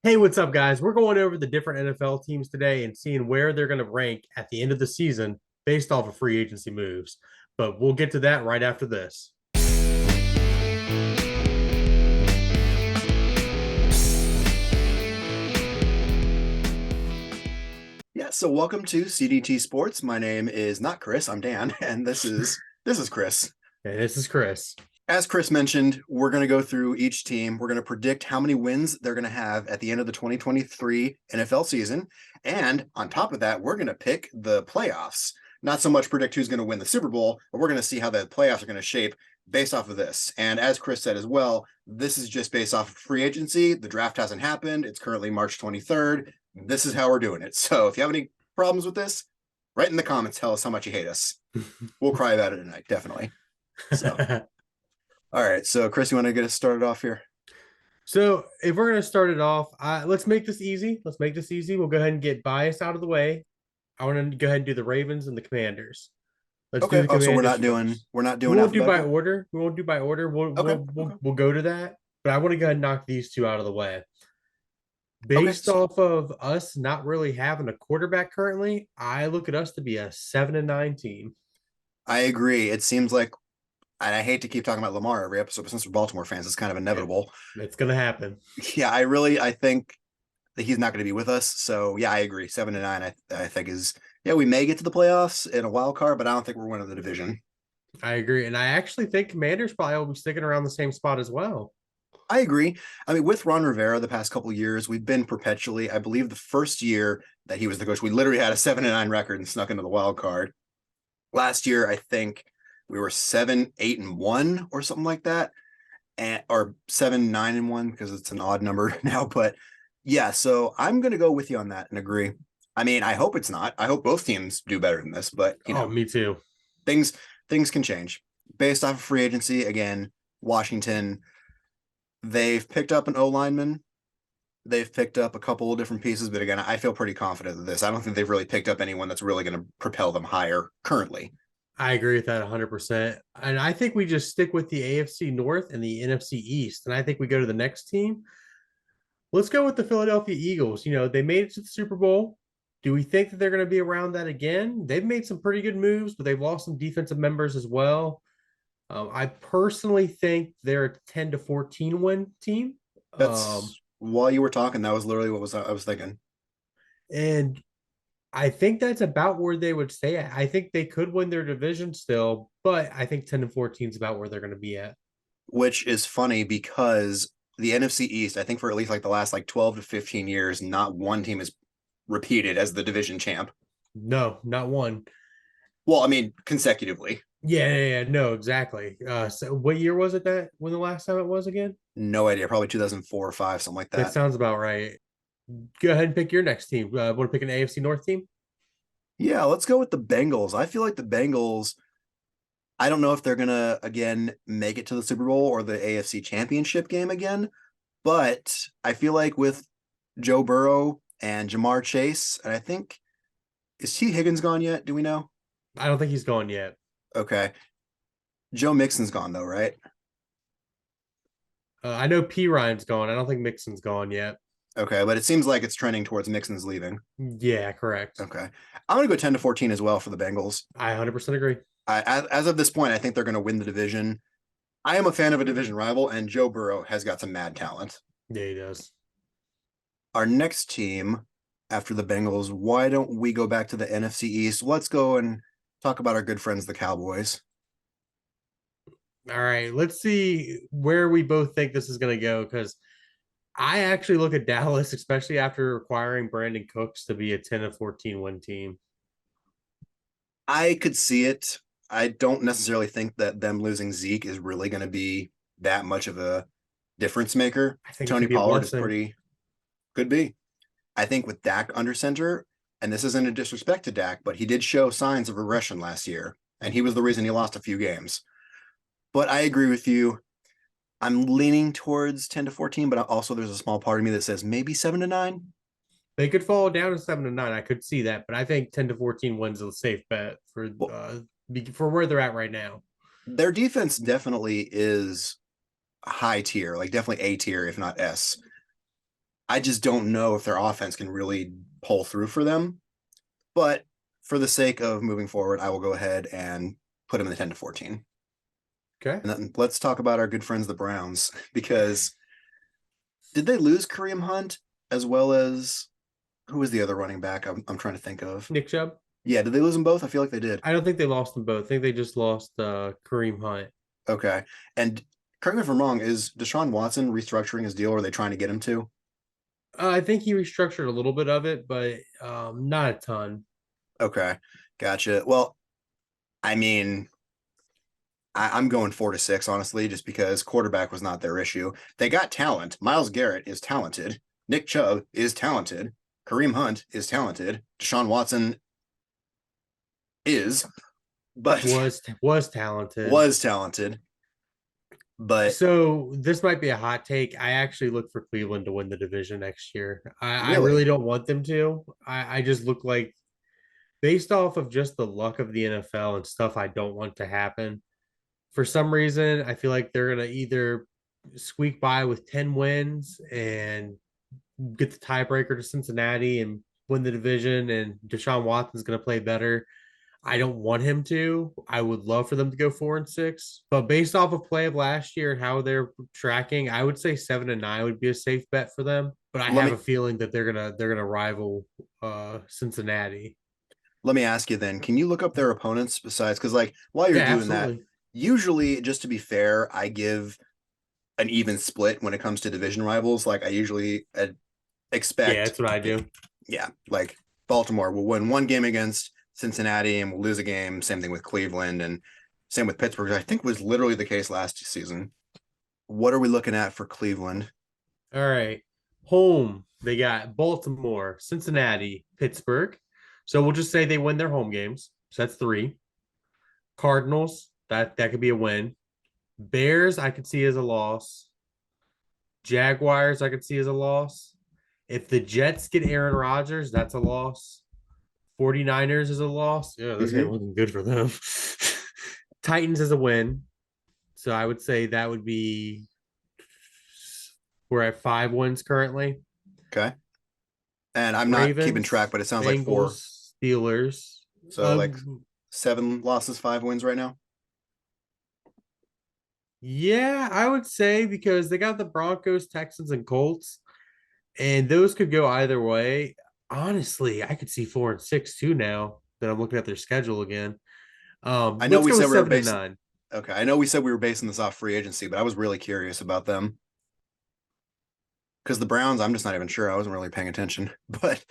Hey, what's up, guys? We're going over the different NFL teams today and seeing where they're going to rank at the end of the season based off of free agency moves. But we'll get to that right after this. Yeah, so welcome to CDT Sports. My name is not Chris, I'm Dan, and this is Chris. And this is Chris. As Chris mentioned, we're going to go through each team. We're going to predict how many wins they're going to have at the end of the 2023 NFL season. And on top of that, we're going to pick the playoffs. Not so much predict who's going to win the Super Bowl, but we're going to see how the playoffs are going to shape based off of this. And as Chris said as well, this is just based off of free agency. The draft hasn't happened. It's currently March 23rd. This is how we're doing it. So if you have any problems with this, write in the comments, tell us how much you hate us. We'll cry about it tonight, definitely. So, all right. So, Chris, you want to get us started off here? So, if we're going to start it off, let's make this easy. Let's make this easy. We'll go ahead and get bias out of the way. I want to go ahead and do the Ravens and the Commanders. Let's do Okay. the Oh, so we're Commanders not doing first. we're not We doing won't do by alphabetical. order. We won't do by order. We'll Okay. we'll we'll, Okay. we'll go to that. But I want to go ahead and knock these two out of the way. Okay. Based off of us not really having a quarterback currently, I look at us to be a 7-9 team. I agree. It seems like, and I hate to keep talking about Lamar every episode, but since we're Baltimore fans, it's kind of It, inevitable. it's gonna happen. Yeah, I think that he's not going to be with us. So yeah, I agree. 7-9, I think is yeah. We may get to the playoffs in a wild card, but I don't think we're winning the division. I agree, and I actually think Commanders probably will be sticking around the same spot as well. I agree. I mean, with Ron Rivera, the past couple of years, we've been perpetually. I believe the first year that he was the coach, we literally had a 7-9 record and snuck into the wild card. Last year, I think we were 7-8-1 or something like that, and or 7-9-1 because it's an odd number now. But yeah, so I'm gonna go with you on that and agree. I mean, I hope it's not. I hope both teams do better than this, but Oh, me too. things things can change based off of free agency. Again, Washington, they've picked up an O lineman. They've picked up a couple of different pieces, but again, I feel pretty confident of this. I don't think they've really picked up anyone that's really going to propel them higher currently. I agree with that 100%. And I think we just stick with the AFC North and the NFC East. And I think we go to the next team. Let's go with the Philadelphia Eagles. They made it to the Super Bowl. Do we think that they're going to be around that again? They've made some pretty good moves, but they've lost some defensive members as well. I personally think they're a 10 to 14 win team. Um, That's while you were talking, that was literally what was I was thinking. and I think that's about where they would stay at. I think they could win their division still, but I think 10 to 14 is about where they're going to be at. Which is funny because the NFC East, I think for at least like the last like 12 to 15 years, not one team is repeated as the division champ. No, not one. Well, I mean, consecutively. Yeah, no, exactly. So what year was it that when the last time it was again? No idea. Probably 2004 or five, something like That that. sounds about right. Go ahead and pick your next team. Want to pick an AFC North team? Yeah, let's go with the Bengals. I feel like the Bengals, I don't know if they're going to, again, make it to the Super Bowl or the AFC Championship game again, but I feel like with Joe Burrow and Jamar Chase, and I think, is T. Higgins gone yet? Do we know? I don't think he's gone yet. Okay. Joe Mixon's gone, though, right? I know P Ryan's gone. I don't think Mixon's gone yet. Okay, but it seems like it's trending towards Mixon's leaving. Yeah, correct. Okay. I'm going to go 10 to 14 as well for the Bengals. I 100% agree. As of this point, I think they're going to win the division. I am a fan of a division rival, and Joe Burrow has got some mad talent. Yeah, he does. Our next team after the Bengals, why don't we go back to the NFC East? Let's go and talk about our good friends, the Cowboys. All right, let's see where we both think this is going to go because I actually look at Dallas, especially after requiring Brandon Cooks to be a 10 to 14 win team. I could see it. I don't necessarily think that them losing Zeke is really going to be that much of a difference maker. I think it Tony could be a Pollard is blessing. pretty, could be. I think with Dak under center, and this isn't a disrespect to Dak, but he did show signs of regression last year, and he was the reason he lost a few games. But I agree with you. I'm leaning towards 10 to 14, but also there's a small part of me that says maybe 7-9. They could fall down to 7 to 9. I could see that, but I think 10 to 14 wins a safe bet Well, for where they're at right now. their defense definitely is high tier, like definitely A tier, if not S. I just don't know if their offense can really pull through for them. But for the sake of moving forward, I will go ahead and put them in the 10 to 14. Okay. And then let's talk about our good friends, the Browns, because did they lose Kareem Hunt as well as who was the other running back? I'm trying to think of. Nick Chubb. Yeah, did they lose them both? I feel like they did. I don't think they lost them both. I think they just lost Kareem Hunt. Okay. And correct me if I'm wrong, is Deshaun Watson restructuring his deal or are they trying to get him to? I think he restructured a little bit of it, but not a ton. Okay. Gotcha. Well, I mean, I'm going 4 to 6, honestly, just because quarterback was not their issue. They got talent. Myles Garrett is talented. Nick Chubb is talented. Kareem Hunt is talented. Deshaun Watson is, but Was talented. was talented. But So this might be a hot take. I actually look for Cleveland to win the division next year. I really, really don't want them to. I just look like based off of just the luck of the NFL and stuff I don't want to happen. For some reason, I feel like they're gonna either squeak by with 10 wins and get the tiebreaker to Cincinnati and win the division, and Deshaun Watson's gonna play better. I don't want him to. I would love for them to go 4-6, but based off of play of last year and how they're tracking, I would say 7-9 would be a safe bet for them. But I let have me a feeling that they're gonna rival Cincinnati. let me ask you then, can you look up their opponents besides because like while you're Yeah, doing that, absolutely. usually just to be fair, I give an even split when it comes to division rivals. Like I usually Yeah, expect, that's what I do. yeah, like Baltimore will win one game against Cincinnati and will lose a game. Same thing with Cleveland and same with Pittsburgh. I think was literally the case last season. What are we looking at for Cleveland? All right. Home, they got Baltimore, Cincinnati, Pittsburgh. So we'll just say they win their home games. So that's three. Cardinals, that could be a win. Bears, I could see as a loss. Jaguars, I could see as a loss. If the Jets get Aaron Rodgers, that's a loss. 49ers is a loss. Yeah, this ain't Mm-hmm. looking good for them. Titans is a win. So I would say that would be we're at 5 wins currently. Okay. And I'm not keeping track, Ravens, but it sounds like four. Bengals, Steelers. So like 7 losses, 5 wins right now. Yeah, I would say because they got the Broncos, Texans, and Colts, and those could go either way. Honestly, I could see 4-6 too now that I'm looking at their schedule again. I know Let's we go said with we were seven and basing. nine. Okay, I know we said we were basing this off free agency, but I was really curious about them because the Browns. I'm just not even sure. I wasn't really paying attention. But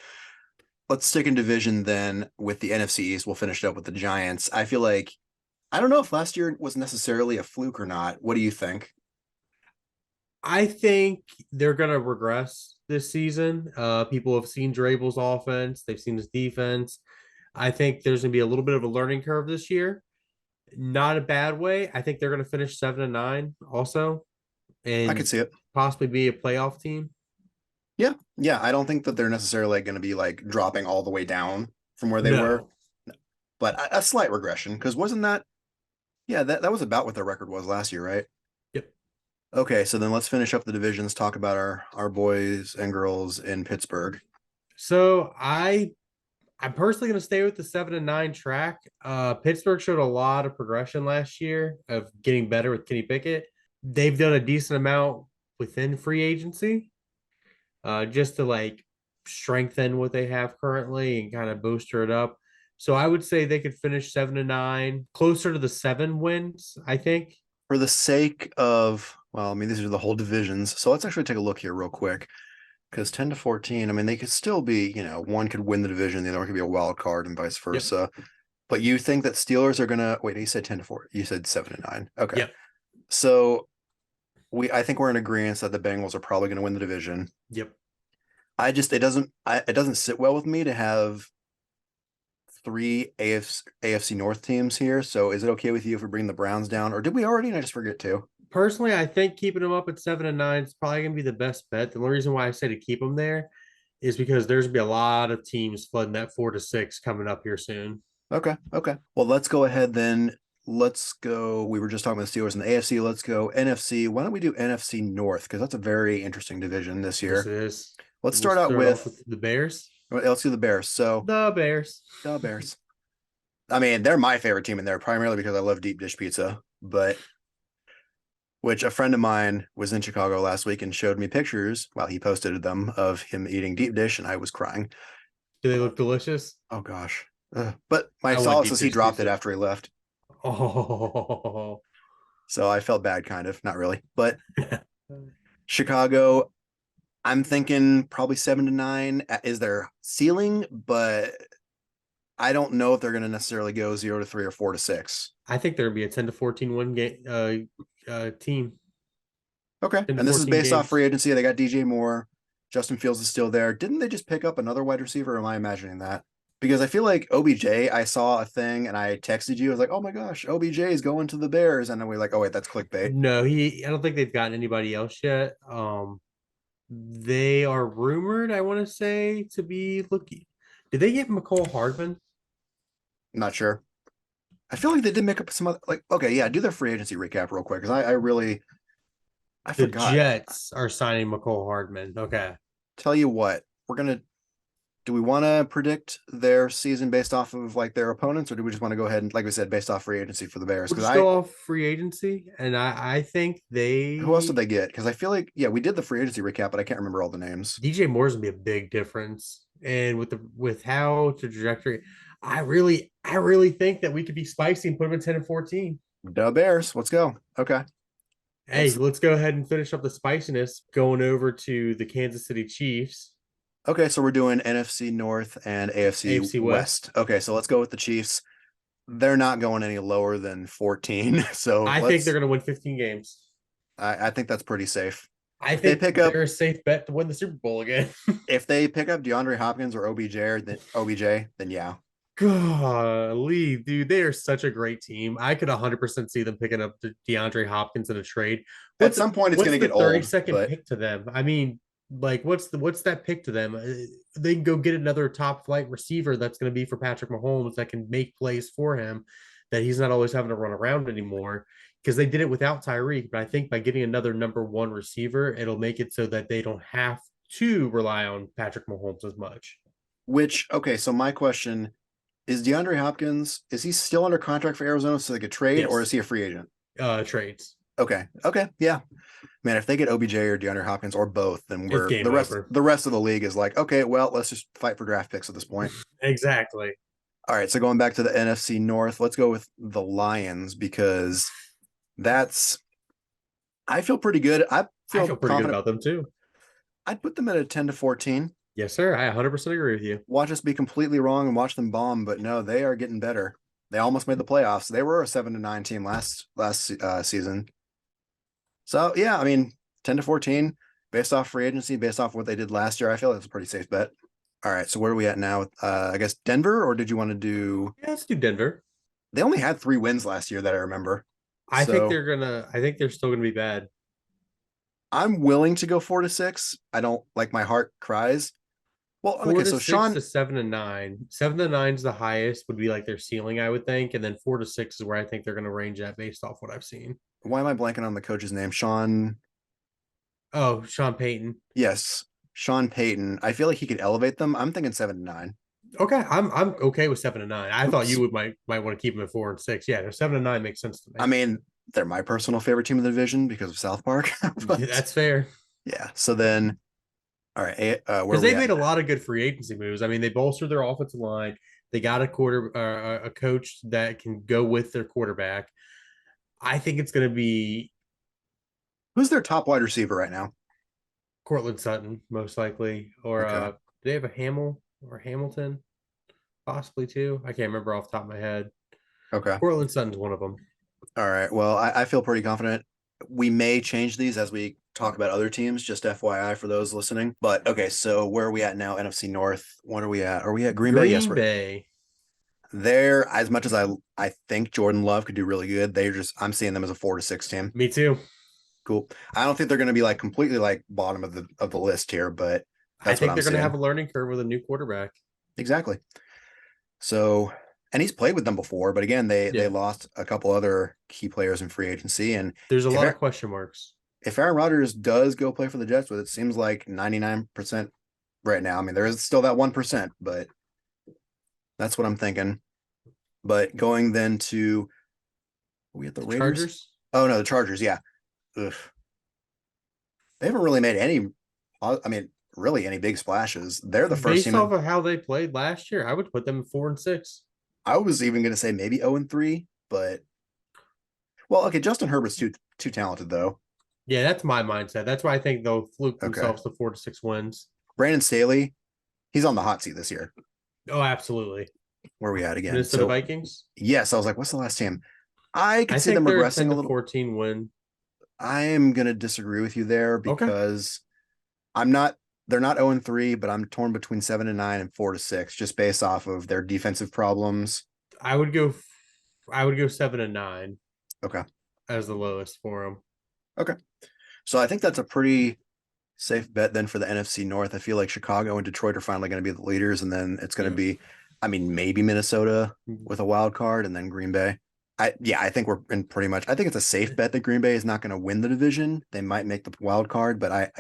let's stick in division then with the NFC East. We'll finish it up with the Giants. I feel like I don't know if last year was necessarily a fluke or not. What do you think? I think they're gonna regress this season. People have seen Drable's offense, they've seen his defense. I think there's gonna be a little bit of a learning curve this year. Not a bad way. I think they're gonna finish 7-9 also, I could and see it. possibly be a playoff team. Yeah, yeah. I don't think that they're necessarily going to be like dropping all the way down from where they were, No. but a slight regression because wasn't that? Yeah, that was about what their record was last year, right? Yep. Okay, so then let's finish up the divisions. Talk about our boys and girls in Pittsburgh. So I'm personally going to stay with the 7-9 track. Pittsburgh showed a lot of progression last year of getting better with Kenny Pickett. They've done a decent amount within free agency, just to like strengthen what they have currently and kind of booster it up. So I would say they could finish 7-9, closer to the 7 wins, I think. For the sake of, well, I mean, these are the whole divisions. So let's actually take a look here real quick. Because 10 to 14, I mean, they could still be, one could win the division, the other one could be a wild card and vice Yep. versa. But you think that Steelers are gonna wait, you said 10 to 4. You said 7-9. Okay. Yep. So I think we're in agreement that the Bengals are probably gonna win the division. Yep. It doesn't sit well with me to have three AFC North teams here. So is it okay with you if we bring the Browns down, or did we already? And I just forget to. Personally, I think keeping them up at 7-9 is probably going to be the best bet. The only reason why I say to keep them there is because there's going to be a lot of teams flooding that 4-6 coming up here soon. Okay. Okay. Well, let's go ahead then. Let's go. We were just talking about the Steelers in the AFC. Let's go NFC. Why don't we do NFC North? Because that's a very interesting division this Yes, year. it is. Let's We'll start out start off with with the Bears. let's do the Bears. So The Bears. the Bears. I mean, they're my favorite team in there primarily because I love deep dish pizza, but which a friend of mine was in Chicago last week and showed me pictures while he posted them of him eating deep dish, and I was crying. Do they look delicious? Oh gosh. But my I want solace deep is he dish dropped it pizza. after he left. Oh. So I felt bad, kind of, not really. But Chicago, I'm thinking probably 7-9 is their ceiling, but I don't know if they're going to necessarily go 0-3 or 4-6. I think there'll be a 10 to 14 win game team. Okay. 10 to And this is 14 based off free games. agency. They got DJ Moore. Justin Fields is still there. Didn't they just pick up another wide receiver? Or am I imagining that? Because I feel like OBJ, I saw a thing and I texted you. I was like, oh my gosh, OBJ is going to the Bears. And then we're like, oh, wait, that's clickbait. No, I don't think they've gotten anybody else yet. They are rumored, I want to say, to be looking. Did they get McCole Hardman? I'm not sure. I feel like they did make up some other, like, okay, yeah, do their free agency recap real quick. Because I The forgot. Jets are signing McCole Hardman. Okay. Tell you what, do we want to predict their season based off of like their opponents, or do we just want to go ahead and, like we said, based off free agency for the Bears? We'll Because just go off free agency. And I think who else did they they get? Because I feel like, yeah, we did the free agency recap, but I can't remember all the names. DJ Moore's gonna be a big difference. And with how the trajectory, I really think that we could be spicy and put them at 10 and 14. The Bears, let's go. Okay, Hey, let's go ahead and finish up the spiciness going over to the Kansas City Chiefs, okay. So we're doing NFC North and AFC AFC West. West. Okay, so let's go with the Chiefs. They're not going any lower than 14. So I think they're going to win 15 games. I think that's pretty safe. I If they think pick up they're a safe bet to win the Super Bowl again. if they pick up DeAndre Hopkins or OBJ, then yeah. Golly, dude, they are such a great team. I could 100% see them picking up DeAndre Hopkins in a trade. At some point, it's What's going to the get 30 old, second but pick to them? I mean, like, what's that pick to them? They can go get another top flight receiver that's going to be for Patrick Mahomes that can make plays for him, that he's not always having to run around anymore. Because they did it without Tyreek, but I think by getting another number one receiver, it'll make it so that they don't have to rely on Patrick Mahomes as much. okay, so my question is DeAndre Hopkins, is he still under contract for Arizona so they could trade, or is Yes, he a free agent? trades. Okay. Okay. Yeah. Man, if they get OBJ or DeAndre Hopkins or both, then It's we're game the rest over. the rest of the league is like, okay, well, let's just fight for draft picks at this point. Exactly. All right. So going back to the NFC North, let's go with the Lions because that's I feel pretty good. I I feel feel pretty good confident. about them too. I'd put them at a 10 to 14. Yes, sir. I 100% agree with you. Watch us be completely wrong and watch them bomb, but no, they are getting better. They almost made the playoffs. They were a 7-9 team last season. So yeah, I mean, 10 to 14 based off free agency, based off what they did last year. I feel that's a pretty safe bet. All right. So where are we at now? I guess Denver, or did you want to do Yeah, let's do Denver. they only had 3 wins last year that I remember. So I think they're still gonna be bad. I'm willing to go 4-6. I don't like my heart cries. Well, Four okay, to so six Sean, to 7 to 9. 7 to 9 is the highest, would be like their ceiling, I would think. And then 4 to 6 is where I think they're gonna range at based off what I've seen. why am I blanking on the coach's name? Sean, Oh, Sean Payton. yes, Sean Payton. I feel like he could elevate them. I'm thinking 7-9. Okay, I'm okay with 7 to 9. I thought Oops. you might want to keep them at 4 and 6. Yeah, they're 7 to 9 makes sense to me. I mean, they're my personal favorite team in the division because of South Park. But That's fair. yeah. So then, all right, where Because are we they made at? a lot of good free agency moves. I mean, they bolstered their offensive line. They got a coach that can go with their quarterback. I think it's going to be Who's their top wide receiver right now? Cortland Sutton, most likely, or Okay. do they have a Hamilton, possibly too? I can't remember off the top of my head. Okay. Cortland Sutton's one of them. All right. Well, I feel pretty confident. We may change these as we talk about other teams, just FYI for those listening. But okay, so where are we at now? NFC North. What are we at? Are we at Green Bay? Yes, Green we're Bay. there. As much as I think Jordan Love could do really good, I'm seeing them as a 4-6 team. Me too. Cool. I don't think they're going to be like completely like bottom of the list here, but I that's what think I'm they're going to seeing. have a learning curve with a new quarterback. Exactly. So, and he's played with them before, but again, they Yeah. lost a couple other key players in free agency, and There's a if lot Aaron- of question marks. if Aaron Rodgers does go play for the Jets, with it seems like 99% right now. I mean, there is still that 1%, but that's what I'm thinking. But going then to we at the Raiders. Chargers. Oh no, the Chargers. Yeah. Ugh. They haven't really made any. I mean, really any big splashes. They're the first Based team. off of how they played last year, I would put them 4-6. I was even going to say maybe 0-3, but well, okay. Justin Herbert's too talented though. Yeah, that's my mindset. That's why I think they'll fluke Okay. themselves to 4-6 wins. Brandon Staley, he's on the hot seat this year. Oh, absolutely. Where are we at again? Minnesota So Vikings. yes, I was like, what's the last team? I could I see think them they're regressing 10 a to little. 14 win. I am going to disagree with you there Okay. because I'm not. They're not 0-3, but I'm torn between 7-9 and 4-6, just based off of their defensive problems. I would go 7-9 Okay. as the lowest for them. Okay. So I think that's a pretty safe bet then for the NFC North. I feel like Chicago and Detroit are finally going to be the leaders, and then it's going to be, I mean, maybe Minnesota with a wild card, and then Green Bay. I think we're in pretty much. I think it's a safe bet that Green Bay is not going to win the division. They might make the wild card, but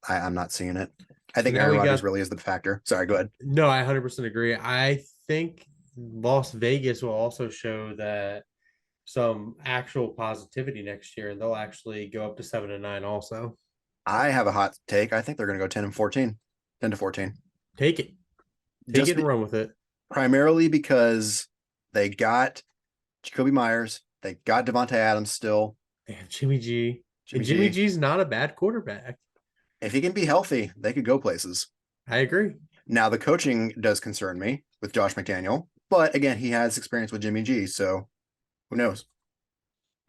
I'm not seeing it. I So think now Aaron we Rodgers got really is the factor. Sorry, go ahead. no, I 100% agree. I think Las Vegas will also show that some actual positivity next year, and they'll actually go up to 7-9 also. I have a hot take. I think they're going to go 10 and 14, 10 to 14. Take it. Take Just it and run with it. primarily because they got Jacoby Myers, they got Devontae Adams still. They have Jimmy G. Jimmy And Jimmy G. G's not a bad quarterback. If he can be healthy, they could go places. I agree. Now the coaching does concern me with Josh McDaniel, but again, he has experience with Jimmy G, so who knows?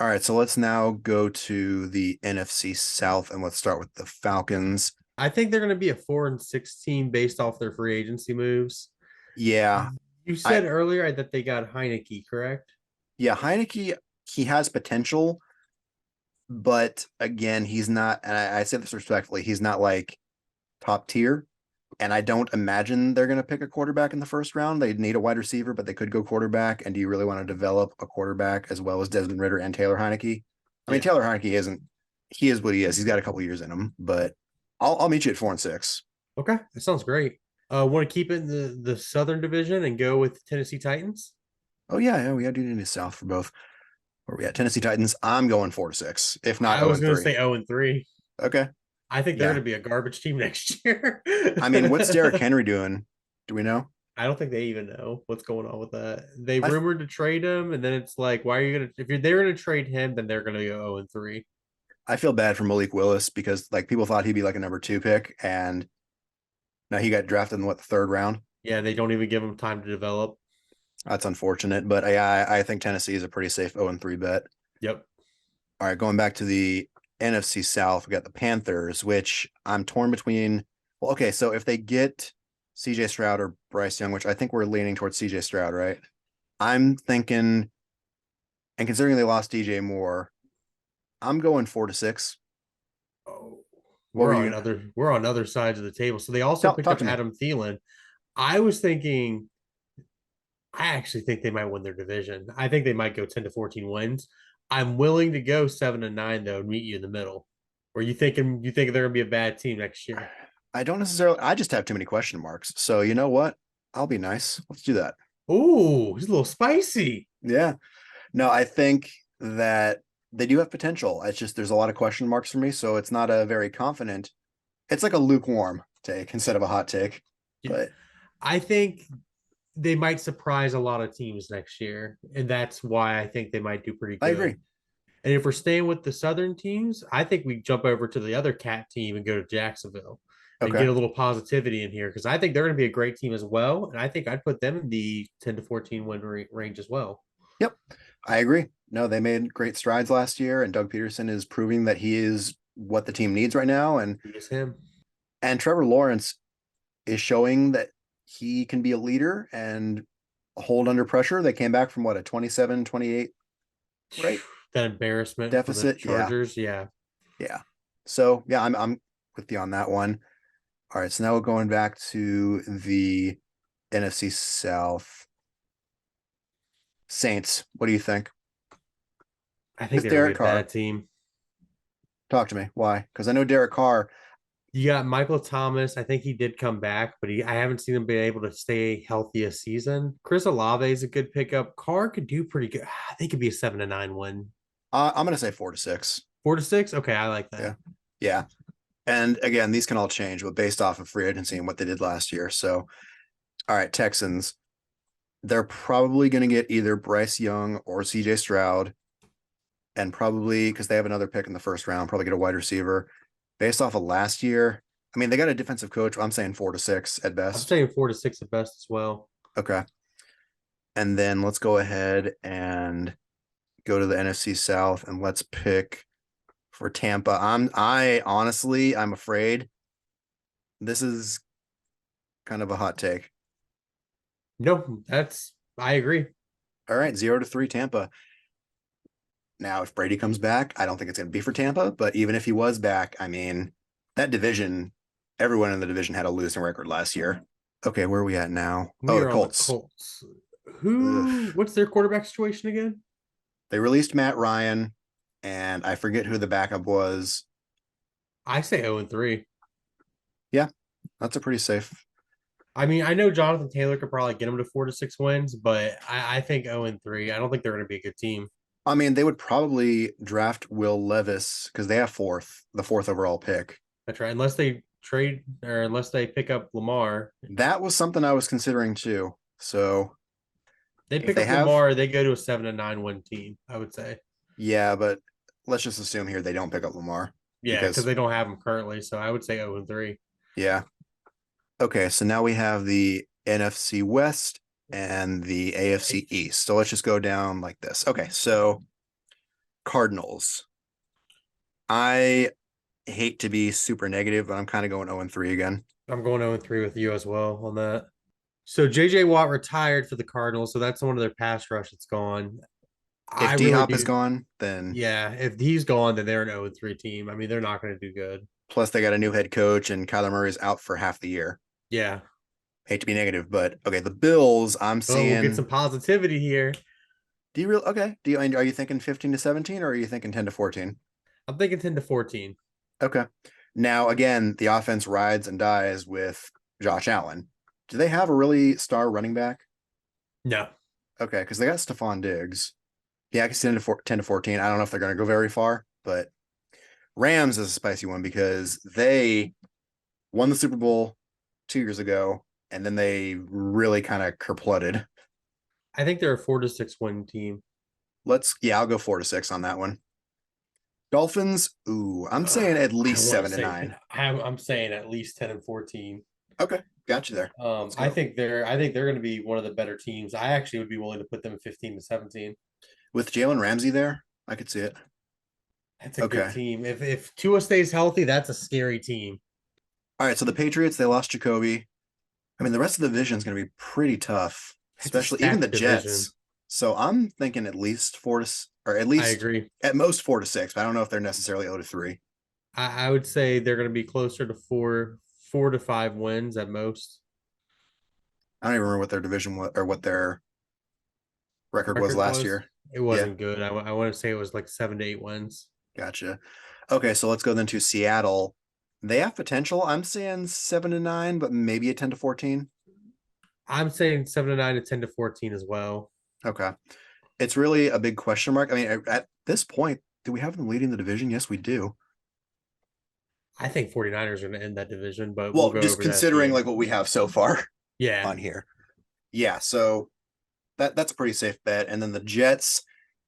All right, so let's now go to the NFC South and let's start with the Falcons. I think they're going to be a 4-6 team based off their free agency moves. Yeah, You said earlier that they got Heineke, correct? yeah, Heineke, he has potential, but again, he's not, and I say this respectfully, he's not like top tier. And I don't imagine they're going to pick a quarterback in the first round. They need a wide receiver, but they could go quarterback. And do you really want to develop a quarterback as well as Desmond Ritter and Taylor Heineke? I mean, Yeah. Taylor Heineke isn't. He is what he is. He's got a couple years in him, but I'll meet you at 4-6. Okay, that sounds great. Want to keep it in the Southern Division and go with Tennessee Titans? Oh yeah, we do need a South for both. Where we at? Tennessee Titans. I'm going 4-6, if not I was going to 0-3. say 0-3. Okay. I think they're Yeah. going to be a garbage team next year. I mean, what's Derrick Henry doing? Do we know? I don't think they even know what's going on with that. They I rumored to trade him, and then it's like, why are you gonna? If they're gonna trade him, then they're gonna go 0-3. I feel bad for Malik Willis because like people thought he'd be like a number 2 pick, and now he got drafted in the third round. Yeah, they don't even give him time to develop. That's unfortunate, but I think Tennessee is a pretty safe 0-3 bet. Yep. All right, going back to the NFC South, we got the Panthers, which I'm torn between. Well, okay, so if they get CJ Stroud or Bryce Young, which I think we're leaning towards CJ Stroud, right? I'm thinking, and considering they lost DJ Moore, I'm going 4-6. Oh, What were we're on other sides of the table. So they also picked talk up to me? Adam Thielen. I was thinking, I actually think they might win their division. I think they might go 10 to 14 wins. I'm willing to go 7-9 though and meet you in the middle. Or you think they're gonna be a bad team next year? I don't necessarily. I just have too many question marks. So you know what? I'll be nice. Let's do that. Oh, he's a little spicy. Yeah. No, I think that they do have potential. It's just there's a lot of question marks for me, so it's not a very confident. It's like a lukewarm take instead of a hot take. Yeah. But I think they might surprise a lot of teams next year, and that's why I think they might do pretty good. I agree. And if we're staying with the Southern teams, I think we jump over to the other Cat team and go to Jacksonville and Okay. get a little positivity in here because I think they're going to be a great team as well, and I think I'd put them in the 10 to 14 win range as well. Yep. I agree. No, they made great strides last year, and Doug Peterson is proving that he is what the team needs right now. And It's him. Trevor Lawrence is showing that he can be a leader and hold under pressure. They came back from what, a 27-28, right? That embarrassment Deficit. for the Chargers. Yeah. Yeah. So yeah, I'm with you on that one. All right. So now we're going back to the NFC South. Saints. What do you think? I think With they're going Derek to be a Carr. bad team. Talk to me. Why? Because I know Derek Carr. You got Michael Thomas. I think he did come back, but I haven't seen him be able to stay healthy a season. Chris Olave is a good pickup. Carr could do pretty good. They could be a 7-9 win. I'm gonna say 4 to 6. 4-6. Okay, I like Yeah, that. yeah. And again, these can all change, but based off of free agency and what they did last year. So, all right, Texans. They're probably going to get either Bryce Young or CJ Stroud, and probably because they have another pick in the first round, probably get a wide receiver. Based off of last year, I mean, they got a defensive coach. I'm saying 4 to 6 at I'm best. saying 4-6 at best as well. Okay. And then let's go ahead and go to the NFC South and let's pick for Tampa. I honestly, I'm afraid this is kind of a hot take. No, I agree. All right, 0 to 3 Tampa. Now, if Brady comes back, I don't think it's going to be for Tampa, but even if he was back, I mean, that division, everyone in the division had a losing record last year. Okay, where are we at now? We Oh, the are on the Colts. Colts. Ugh. What's their quarterback situation again? They released Matt Ryan, and I forget who the backup was. I say 0-3. Yeah, that's a pretty safe. I mean, I know Jonathan Taylor could probably get them to 4-6 wins, but I think 0-3. I don't think they're going to be a good team. I mean, they would probably draft Will Levis because they have the fourth overall pick. That's right. Unless they trade or unless they pick up Lamar. That was something I was considering too. So They if pick they up have, Lamar, they go to a 7-9 win team, I would say. yeah, but let's just assume here they don't pick up Lamar Yeah, because because, they don't have him currently. So I would say 0-3. yeah. Okay, so now we have the NFC West and the AFC East. So let's just go down like this. Okay, so Cardinals. I hate to be super negative, but I'm kind of going 0-3 again. I'm going 0-3 with you as well on that. So JJ Watt retired for the Cardinals, so that's one of their pass rush that's gone. I If D really Hop is do. gone, then Yeah, if he's gone, then they're an 0-3 team. I mean, they're not going to do good. plus they got a new head coach and Kyler Murray's out for half the year. Yeah. Hate to be negative, but okay, the Bills, I'm Oh, we'll get seeing. some positivity here. Do you real okay? Do you are you thinking 15 to 17 or are you thinking 10 to 14? I'm thinking 10-14. Okay. Now again, the offense rides and dies with Josh Allen. Do they have a really star running back? No. Okay, because they got Stephon Diggs. Yeah, I can see 10 to 14. I don't know if they're going to go very far, but Rams is a spicy one because they won the Super Bowl 2 years ago, and then they really kind of kerplutted. I think they're a 4-6 win team. I'll go 4 to 6 on that one. Dolphins, ooh, I'm saying at I least want to 7 to 9. say I'm saying at least 10-14. Okay, got you there. Let's I go. think they're going to be one of the better teams. I actually would be willing to put them at 15-17. With Jalen Ramsey there, I could see it. That's a good Okay. team. If Tua stays healthy, that's a scary team. All right, so the Patriots, they lost Jacoby. I mean, the rest of the division is going to be pretty tough, It's a especially even the stacked division. Jets. So I'm thinking at least or at I least agree. at most 4 to 6, but I don't know if they're necessarily 0 to 3. I would say they're going to be closer to 4-5 wins at most. I don't even remember what their division was or what their record was Record last was year. it Yeah, wasn't good. I want to say it was like 7-8 wins. gotcha. Okay, so let's go then to Seattle. They have potential. I'm saying 7 to 9, but maybe a 10 to 14. I'm saying 7-9 to 10-14 as well. Okay. It's really a big question mark. I mean, at this point, do we have them leading the division? Yes, we do. I think 49ers are going to end that division, but we'll Well, go just over that at the considering end. like what we have so far Yeah. on here. Yeah, so that's a pretty safe bet. And then the Jets,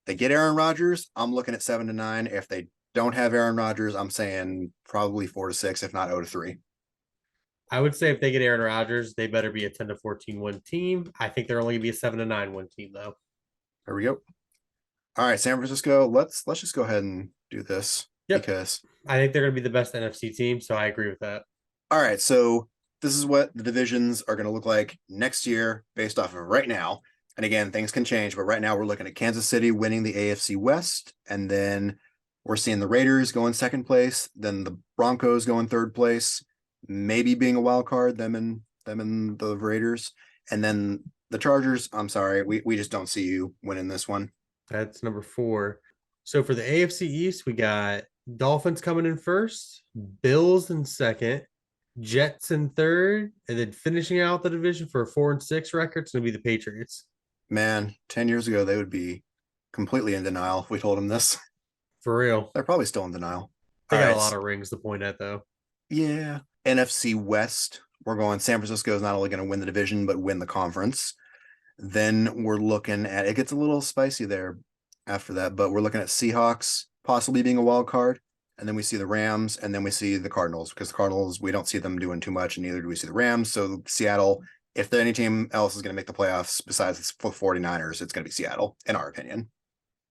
they get Aaron Rodgers. I'm looking at 7 to 9. If they don't have Aaron Rodgers, I'm saying probably 4 to 6, if not 0 to 3. I would say if they get Aaron Rodgers, they better be a 10-14 win team. I think they're only going to be a 7-9 win team, though. Here we go. All right, San Francisco. Let's just go ahead and do this Yep. because I think they're going to be the best NFC team, so I agree with that. all right, so this is what the divisions are going to look like next year based off of right now. And again, things can change, but right now we're looking at Kansas City winning the AFC West, and then we're seeing the Raiders go in second place, then the Broncos go in third place, maybe being a wild card, them and the Raiders, and then the Chargers. I'm sorry, we just don't see you winning this one. That's number 4. So for the AFC East, we got Dolphins coming in first, Bills in second, Jets in third, and then finishing out the division for a 4-6 record, it's gonna be the Patriots. Man, 10 years ago, they would be completely in denial if we told them this. For real. They're probably still in denial. They All got a right. lot of rings to point at though. Yeah. NFC West. We're going San Francisco is not only going to win the division, but win the conference. Then we're looking at it gets a little spicy there after that, but we're looking at Seahawks possibly being a wild card. And then we see the Rams, and then we see the Cardinals because the Cardinals, we don't see them doing too much, and neither do we see the Rams. So Seattle, if there any team else is going to make the playoffs besides the 49ers, it's going to be Seattle, in our opinion.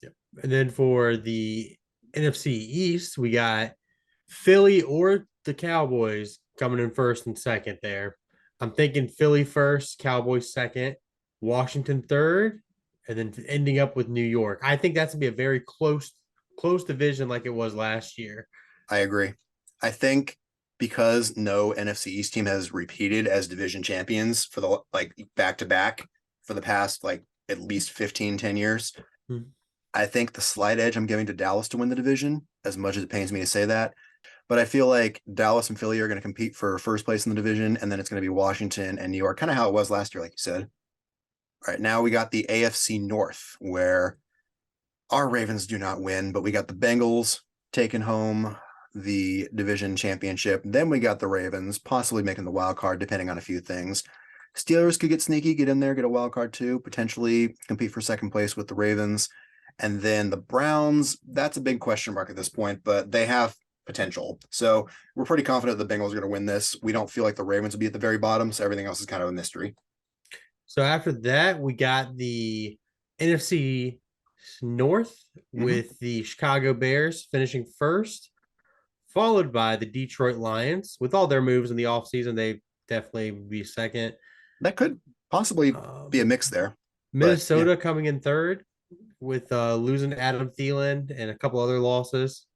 Yep. And then for the NFC East, we got Philly or the Cowboys coming in first and second there. I'm thinking Philly first, Cowboys second, Washington third, and then ending up with New York. I think that's gonna be a very close division like it was last year. I agree. I think because no NFC East team has repeated as division champions for the like back to back for the past like at least 10 years. Hmm. I think the slight edge I'm giving to Dallas to win the division, as much as it pains me to say that. But I feel like Dallas and Philly are going to compete for first place in the division, and then it's going to be Washington and New York, kind of how it was last year, like you said. All right, now we got the AFC North, where our Ravens do not win, but we got the Bengals taking home the division championship. Then we got the Ravens possibly making the wild card, depending on a few things. Steelers could get sneaky, get in there, get a wild card too, potentially compete for second place with the Ravens. And then the Browns, that's a big question mark at this point, but they have potential. So we're pretty confident the Bengals are going to win this. We don't feel like the Ravens will be at the very bottom, so everything else is kind of a mystery. So after that, we got the NFC North with the Chicago Bears finishing first, followed by the Detroit Lions. With all their moves in the offseason, they definitely be second. That could possibly be a mix there. Minnesota coming in third with losing Adam Thielen and a couple other losses,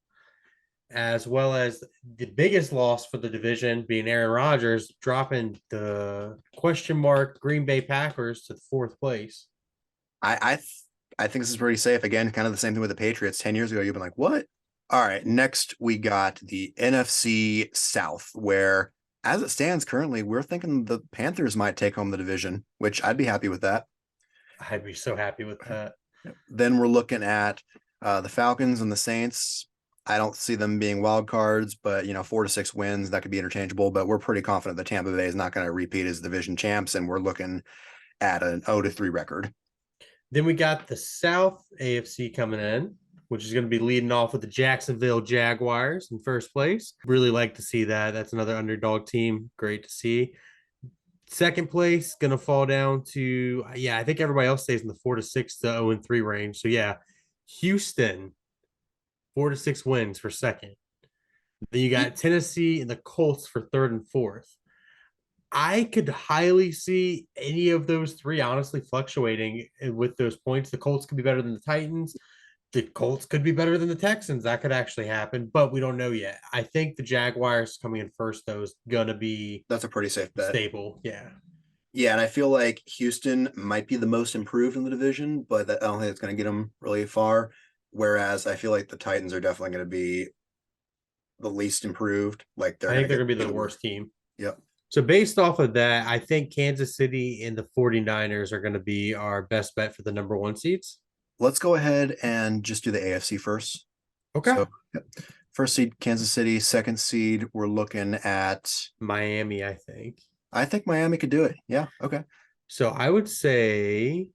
as well as the biggest loss for the division being Aaron Rodgers dropping the question mark Green Bay Packers to the fourth place. I think this is pretty safe. Again, kind of the same thing with the Patriots. 10 years ago, you've been like, what? All right. Next, we got the NFC South, where as it stands currently, we're thinking the Panthers might take home the division, which I'd be happy with that. I'd be so happy with that. Then we're looking at the Falcons and the Saints. I don't see them being wild cards, but 4 to 6 wins, that could be interchangeable. But we're pretty confident that Tampa Bay is not going to repeat as division champs, and we're looking at an 0-3 record. Then we got the South AFC coming in, which is going to be leading off with the Jacksonville Jaguars in first place. Really like to see that. That's another underdog team. Great to see. Second place going to fall down to I think everybody else stays in the 4 to 6 to 0-3 range. So Houston 4 to 6 wins for second. Then you got Tennessee and the Colts for third and fourth. I could highly see any of those three honestly fluctuating with those points. The Colts could be better than the Titans. The Colts could be better than the Texans. That could actually happen, but we don't know yet. I think the Jaguars coming in first, though, is going to be that's a pretty safe bet. Stable. Yeah. Yeah, and I feel like Houston might be the most improved in the division, but I don't think it's going to get them really far. Whereas I feel like the Titans are definitely going to be the least improved. Like I think they're going to be the worst team. Yep. So based off of that, I think Kansas City and the 49ers are going to be our best bet for the number 1 seeds. Let's go ahead and just do the AFC first. Okay. So, first seed, Kansas City. Second seed, we're looking at Miami, I think. I think Miami could do it. Yeah. Okay. So I would say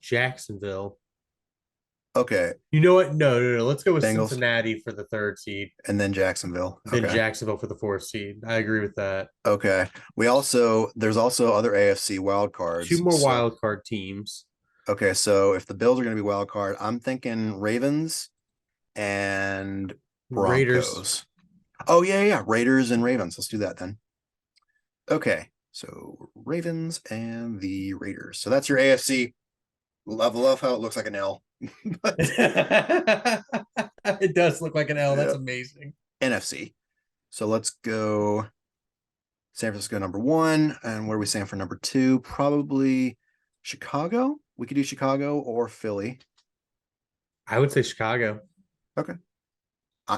Jacksonville. Okay. You know what? No. Let's go with Bengals. Cincinnati for the 3rd seed. And then Jacksonville. Then Jacksonville for the 4th seed. I agree with that. Okay. There's also other AFC wild cards. 2 more wild card teams. Okay. So if the Bills are going to be wild card, I'm thinking Ravens and Broncos. Raiders. Oh, yeah. Raiders and Ravens. Let's do that then. Okay. So Ravens and the Raiders. So that's your AFC. Love how it looks like an L. It does look like an L. That's amazing. NFC. So let's go San Francisco number 1. And what are we saying for number 2? Probably Chicago. We could do Chicago or Philly. I would say Chicago. Okay.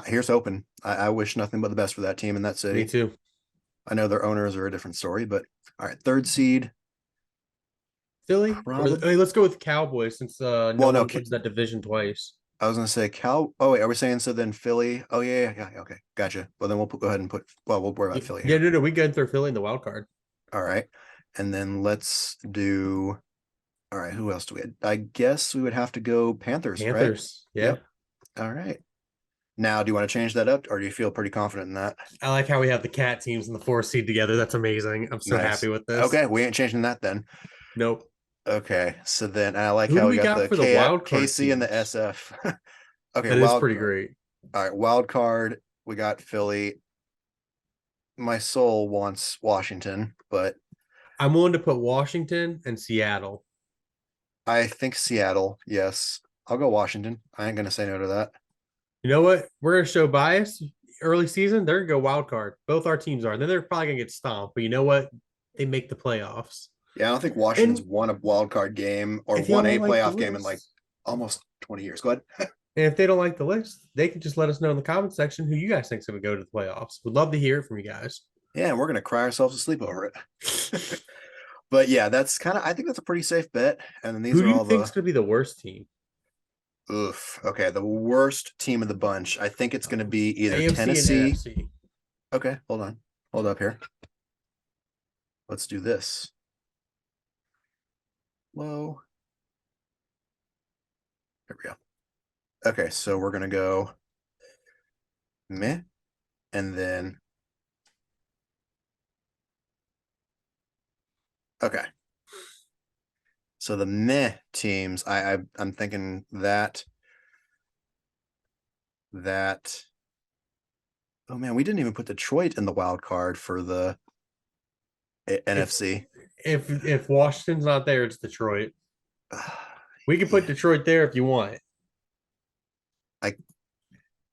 Here's hoping. I wish nothing but the best for that team in that Me city. too. I know their owners are a different story, but all right, third seed. Philly? Probably. Let's go with Cowboys since no Well, no, one wins that division twice. I was gonna say Cal. Oh wait, are we saying so then Philly? Oh yeah. Okay, gotcha. Well then go ahead and put. Well, we'll worry about Philly Yeah, here. no, we go through Philly in the wild card. All right, and then let's do. All right, who else do we? I guess we would have to go Panthers, right? Panthers. Yeah. Yep. All right. Now, do you want to change that up, or do you feel pretty confident in that? I like how we have the cat teams and the 4 seed together. That's amazing. I'm so Nice. happy with this. Okay, we ain't changing that then. Nope. Okay, so then I like Who how do we we got got the for the wild card KC and the teams? SF. Okay, That is wild pretty card. great. All right, wild card. We got Philly. My soul wants Washington, but I'm willing to put Washington and Seattle. I think Seattle. Yes, I'll go Washington. I ain't gonna say no to that. You know what? We're gonna show bias. Early season, they're gonna go wild card. Both our teams are. Then they're probably gonna get stomped. But you know what? They make the playoffs. Yeah, I don't think Washington's And won a wild card game or if you won a don't like the playoff game in like list, almost 20 years. Go ahead. and if they don't like the list, they can just let us know in the comment section who you guys think is gonna go to the playoffs. Would love to hear it from you guys. Yeah, and we're gonna cry ourselves to sleep over it. But yeah, that's kind of. I think that's a pretty safe bet. And then these Who are do you all think is the. gonna be the worst team? Oof. Okay, the worst team of the bunch. I think it's gonna be either AFC Tennessee. and NFC. Okay, hold on. Hold up here. Let's do this. Whoa. Here we go. Okay, so we're gonna go meh, and then okay. So the meh teams, I'm thinking that oh man, we didn't even put Detroit in the wild card for the NFC. If Washington's not there, it's Detroit. We can put Yeah, Detroit there if you want. I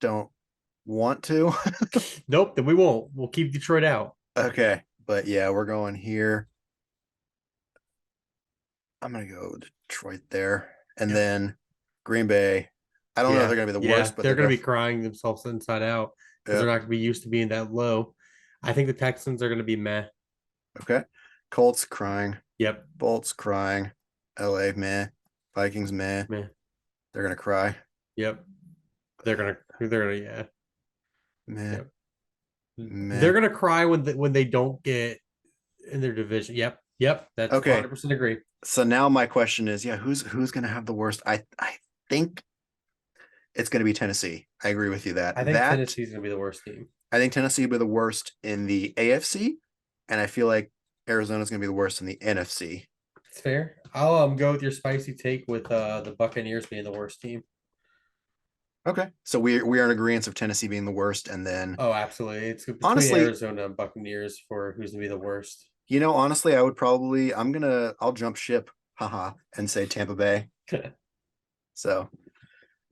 don't want to. Nope, then we won't. We'll keep Detroit out. Okay, but yeah, we're going here. I'm gonna go Detroit there, and then Green Bay. I don't know if they're gonna be the worst, but they're going to be def- crying themselves inside out because yeah. they're not going to be used to being that low. I think the Texans are going to be meh. Okay. Colts crying, Yep, Bolts crying, LA meh, Vikings meh. meh. They're gonna cry. Yep, yeah. Meh, Yep. meh. They're gonna cry when they don't get in their division. Yep. That's Okay. 100% agree. So now my question is, yeah, who's gonna have the worst? I think it's gonna be Tennessee. I agree with you that I think Tennessee's gonna be the worst team. I think Tennessee will be the worst in the AFC, and I feel like Arizona's gonna be the worst in the NFC. It's fair. I'll go with your spicy take with the Buccaneers being the worst team. Okay. So we are in agreement of Tennessee being the worst, and then Oh, absolutely. It's between honestly, Arizona and Buccaneers for who's gonna be the worst. honestly, I'll jump ship, haha, and say Tampa Bay. So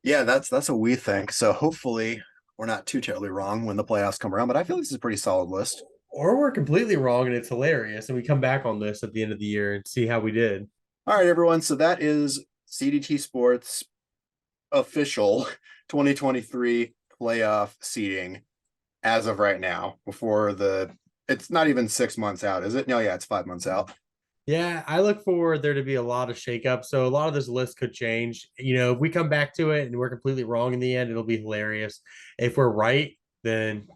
yeah, that's what we think. So hopefully we're not too terribly wrong when the playoffs come around, but I feel this is a pretty solid list. Or we're completely wrong and it's hilarious, and we come back on this at the end of the year and see how we did. All right, everyone. So that is CDT Sports official 2023 playoff seeding as of right now. It's not even 6 months out, is it? No, yeah, it's 5 months out. Yeah, I look for there to be a lot of shakeup. So a lot of this list could change. If we come back to it and we're completely wrong in the end, it'll be hilarious. If we're right, then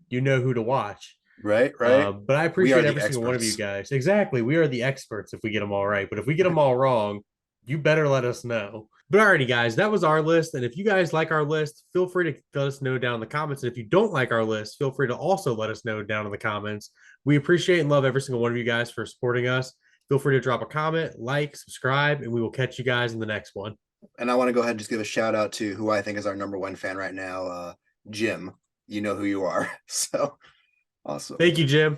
you know who to watch. Right. But I We are appreciate the every single one of you experts. guys. Exactly. We are the experts if we get them all right. But if we get them all wrong, you better let us know. But alrighty, guys, that was our list. And if you guys like our list, feel free to let us know down in the comments. And if you don't like our list, feel free to also let us know down in the comments. We appreciate and love every single one of you guys for supporting us. Feel free to drop a comment, like, subscribe, and we will catch you guys in the next one. And I want to go ahead and just give a shout out to who I think is our number one fan right now, Jim. You know who you are. So awesome. Thank you, Jim.